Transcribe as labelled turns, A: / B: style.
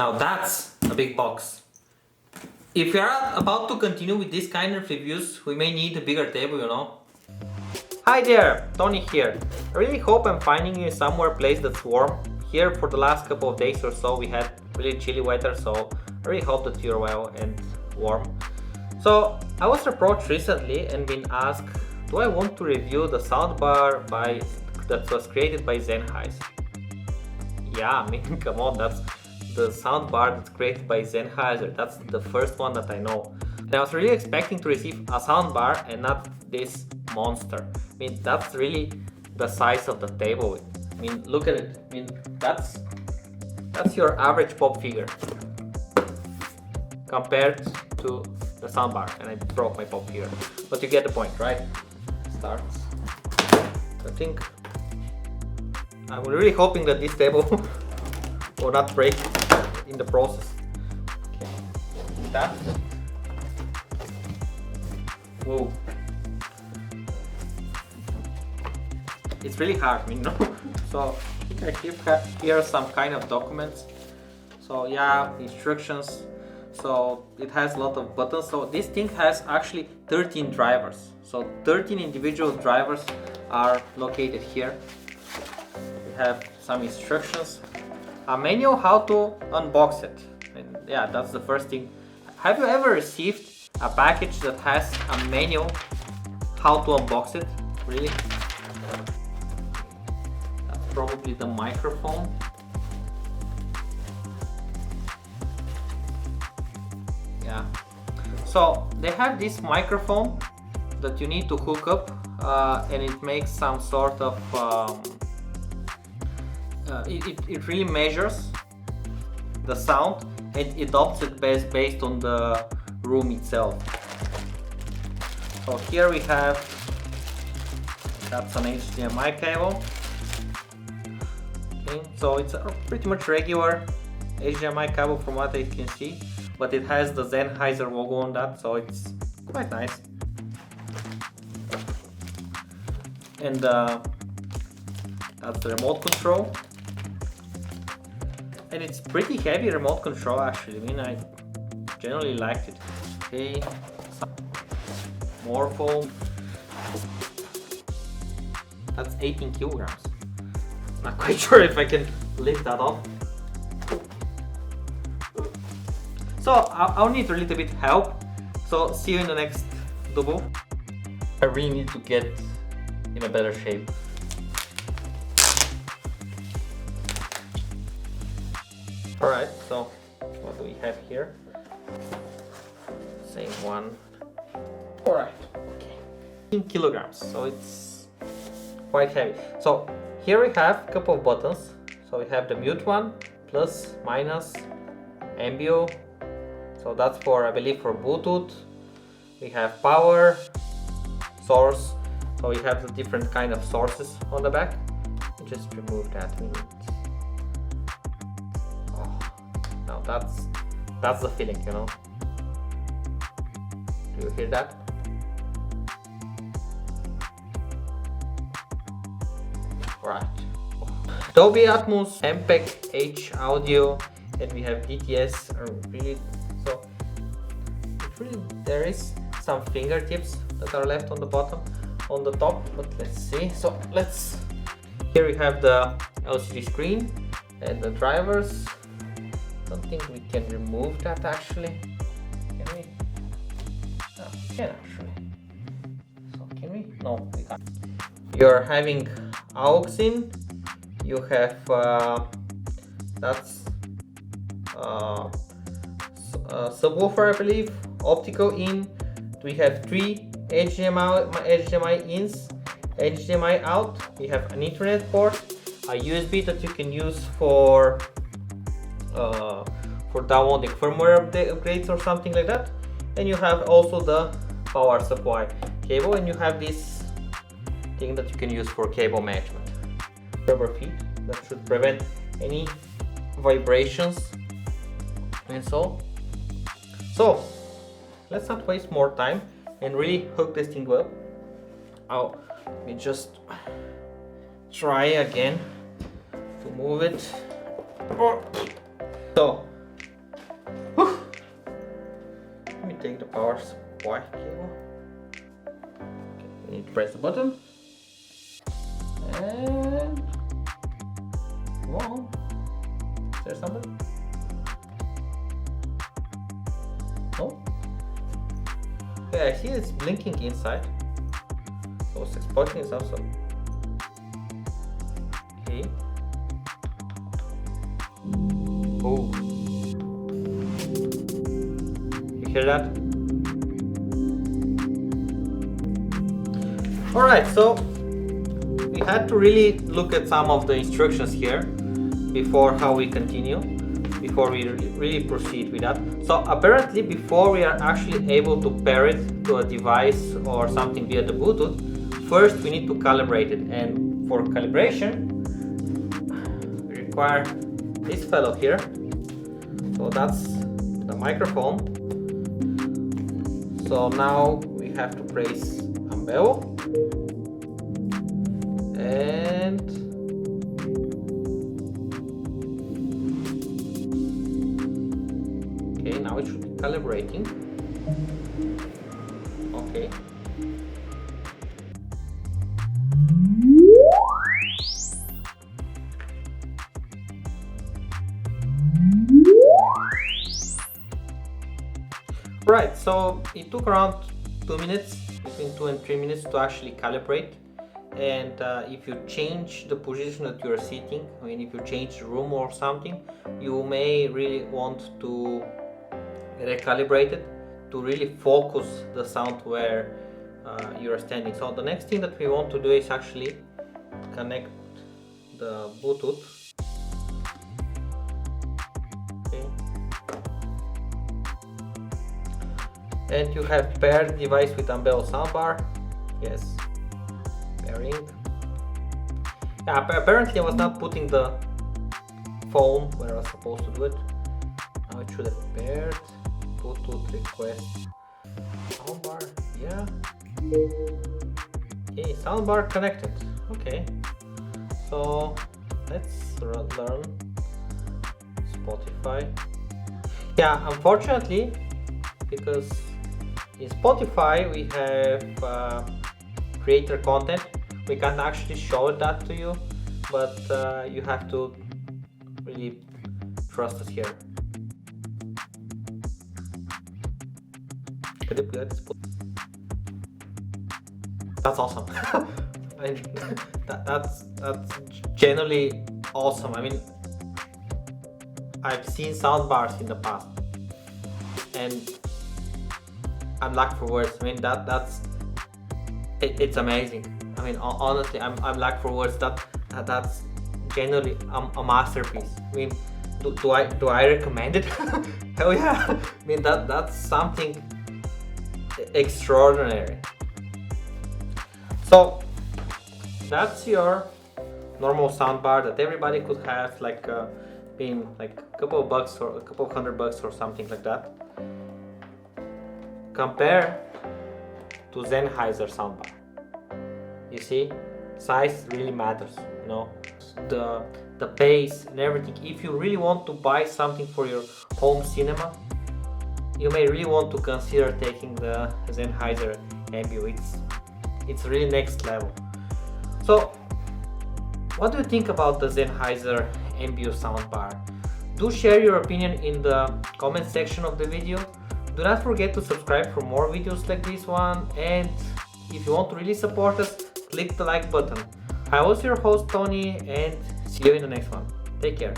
A: Now that's a big box. If you are about to continue with this kind of reviews, we may need a bigger table, you know. Hi there, Tony here. I really hope I'm finding you somewhere place that's warm. Here for the last couple of days or so we had really chilly weather, so I really hope that you're well and warm. So I was approached recently and been asked, do I want to review the soundbar that was created by Sennheiser? Yeah, I mean, come on, that's the soundbar that's created by Sennheiser. That's the first one that I know. And I was really expecting to receive a soundbar and not this monster. I mean, that's really the size of the table. I mean, look at it. I mean, that's your average pop figure compared to the soundbar. And I broke my pop figure, but you get the point, right? Starts. I think I'm really hoping that this table will not break in the process. Okay, that. Whoa. It's really hard, I mean, no? So I have here some kind of documents. So yeah, instructions. So it has a lot of buttons. So this thing has actually 13 drivers. So 13 individual drivers are located here. We have some instructions, a manual how to unbox it. And yeah, that's the first thing. Have you ever received a package that has a manual how to unbox it? Really? That's probably the microphone. Yeah. So they have this microphone that you need to hook up and it makes some sort of it really measures the sound and it adopts it based on the room itself. So here we have, that's an HDMI cable. Okay, so it's a pretty much regular HDMI cable from what I can see, but it has the Sennheiser logo on that, so it's quite nice. And that's the remote control. And it's pretty heavy remote control actually. I mean, I generally liked it. Okay, some more foam. That's 18 kilograms. Not quite sure if I can lift that off. So I'll need a little bit help. So see you in the next double. I really need to get in a better shape. Alright, so what do we have here? Same one. Alright, okay. 15 kilograms, so it's quite heavy. So here we have a couple of buttons. So we have the mute one, plus, minus, Ambeo. So that's for, I believe, for Bluetooth. We have power, source. So we have the different kind of sources on the back. Just remove that. Oh, now that's the feeling, you know. Do you hear that? Right. Dolby Atmos, MPEG H audio, and we have DTS. Really, so really there is some fingertips that are left on the bottom, on the top. But let's see. So here we have the LCD screen and the drivers. Don't think we can remove that actually. Can we? No, we can actually. So can we? No, we can't. You're having aux in. You have that's subwoofer, I believe. Optical in. We have 3 HDMI ins, HDMI out. We have an Ethernet port, a USB that you can use for downloading firmware upgrades or something like that. And you have also the power supply cable, and you have this thing that you can use for cable management. Rubber feet that should prevent any vibrations and so let's not waste more time and really hook this thing up. Let me just try again to move it. So power supply cable. Okay, we need to press the button. And come on. Is there something? No? Yeah, I see it's blinking inside. So it's exporting itself. So okay. Oh. You hear that? Alright, so we had to really look at some of the instructions here before how we continue, before we really proceed with that. So apparently before we are actually able to pair it to a device or something via the Bluetooth, first we need to calibrate it, and for calibration we require this fellow here. So that's the microphone. So now we have to press Ambeo and okay, now it should be calibrating. Okay. Right, so it took around 2 minutes, between 2 and 3 minutes to actually calibrate. And if you change the position that you are sitting, I mean if you change the room or something, you may really want to recalibrate it to really focus the sound where you are standing. So the next thing that we want to do is actually connect the Bluetooth. Okay. And you have paired device with Ambeo soundbar. Yes. Pairing. Yeah, apparently I was not putting the phone where I was supposed to do it. Now it should have paired. Bluetooth request. Soundbar, yeah. Okay, soundbar connected. Okay. So let's learn Spotify. Yeah, unfortunately, because in Spotify we have creator content, we can't actually show that to you, but you have to really trust us here. That's awesome. I mean, that's generally awesome. I mean, I've seen soundbars in the past, and I'm lack for words. I mean, it's amazing. I mean, honestly, I'm lack for words. That's generally a masterpiece. I mean, do I recommend it? Hell yeah! I mean, that's something extraordinary. So that's your normal soundbar that everybody could have, like being like a couple of bucks or a couple of $100 or something like that. Compare to Sennheiser soundbar. You see, size really matters. You know, the bass and everything. If you really want to buy something for your home cinema, you may really want to consider taking the Sennheiser Ambeo. It's really next level. So, what do you think about the Sennheiser Ambeo soundbar? Do share your opinion in the comment section of the video. Do not forget to subscribe for more videos like this one, and if you want to really support us, click the like button. I was your host Tony, and see you in the next one. Take care.